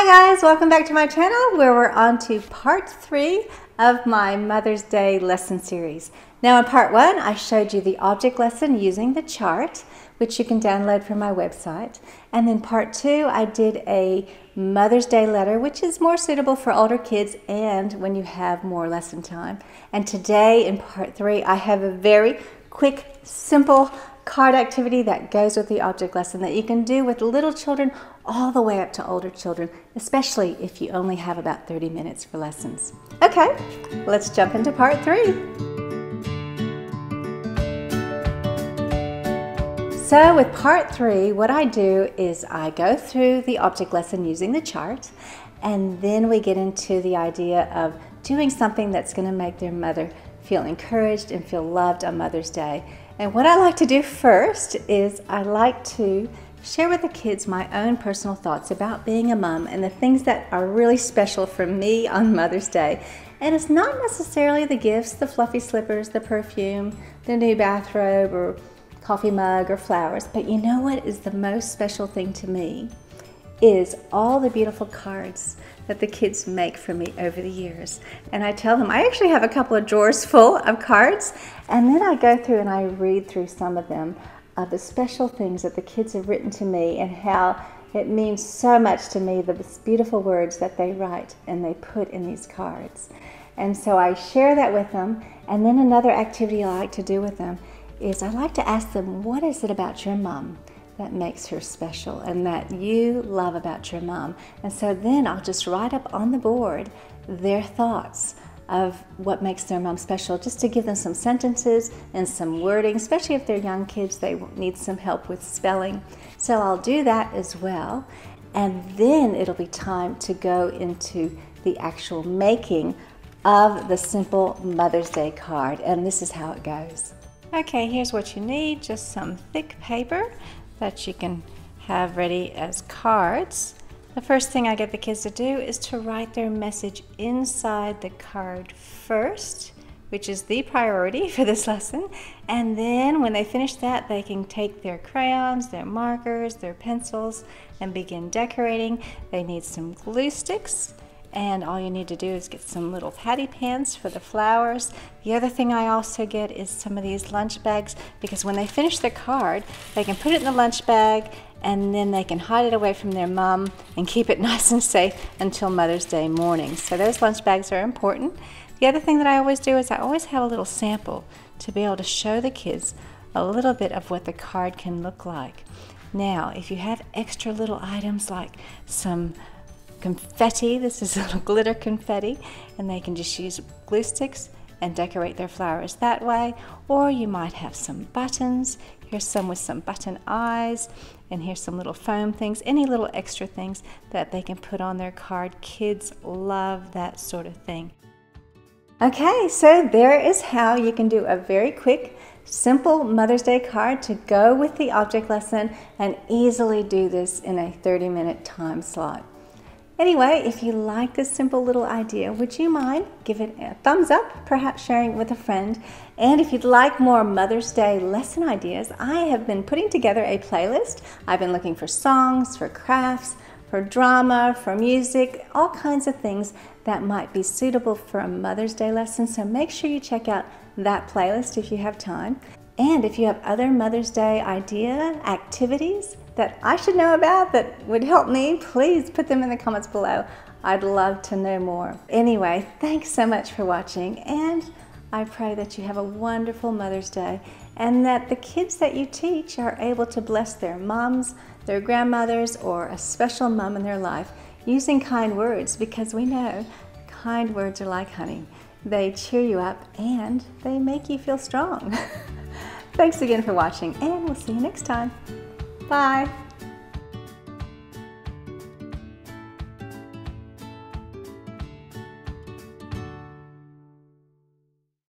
Hi guys, welcome back to my channel where we're on to part 3 of my Mother's Day lesson series. Now in part 1 I showed you the object lesson using the chart, which you can download from my website. And then part 2 I did a Mother's Day letter, which is more suitable for older kids and when you have more lesson time. And today in part 3 I have a very quick, simple card activity that goes with the object lesson that you can do with little children all the way up to older children, especially if you only have about 30 minutes for lessons. Okay, let's jump into part 3. So with part 3, what I do is I go through the object lesson using the chart, and then we get into the idea of doing something that's going to make their mother feel encouraged and feel loved on Mother's Day. And what I like to do first is I like to share with the kids my own personal thoughts about being a mom and the things that are really special for me on Mother's Day. And it's not necessarily the gifts, the fluffy slippers, the perfume, the new bathrobe or coffee mug or flowers, but you know what is the most special thing to me is all the beautiful cards that the kids make for me over the years. And I tell them, I actually have a couple of drawers full of cards, and then I go through and I read through some of them, of the special things that the kids have written to me and how it means so much to me, the beautiful words that they write and they put in these cards. And so I share that with them, and then another activity I like to do with them is I like to ask them, what is it about your mom that makes her special and that you love about your mom? And so then I'll just write up on the board their thoughts of what makes their mom special, just to give them some sentences and some wording, especially if they're young kids, they need some help with spelling. So I'll do that as well, and then it'll be time to go into the actual making of the simple Mother's Day card, and this is how it goes. Okay, here's what you need, just some thick paper that you can have ready as cards. The first thing I get the kids to do is to write their message inside the card first, which is the priority for this lesson. And then when they finish that, they can take their crayons, their markers, their pencils, and begin decorating. They need some glue sticks, and all you need to do is get some little patty pans for the flowers. The other thing I also get is some of these lunch bags, because when they finish the card, they can put it in the lunch bag and then they can hide it away from their mom and keep it nice and safe until Mother's Day morning. So those lunch bags are important. The other thing that I always do is I always have a little sample to be able to show the kids a little bit of what the card can look like. Now, if you have extra little items like some confetti, this is little glitter confetti, and they can just use glue sticks and decorate their flowers that way. Or you might have some buttons. Here's some with some button eyes, and here's some little foam things, any little extra things that they can put on their card. Kids love that sort of thing. Okay, so there is how you can do a very quick, simple Mother's Day card to go with the object lesson and easily do this in a 30-minute time slot. Anyway, if you like this simple little idea, would you mind give it a thumbs up, perhaps sharing it with a friend? And if you'd like more Mother's Day lesson ideas, I have been putting together a playlist. I've been looking for songs, for crafts, for drama, for music, all kinds of things that might be suitable for a Mother's Day lesson. So make sure you check out that playlist if you have time. And if you have other Mother's Day activities that I should know about that would help me, please put them in the comments below. I'd love to know more. Anyway, thanks so much for watching, and I pray that you have a wonderful Mother's Day and that the kids that you teach are able to bless their moms, their grandmothers, or a special mom in their life using kind words, because we know kind words are like honey. They cheer you up and they make you feel strong. Thanks again for watching, and we'll see you next time. Bye.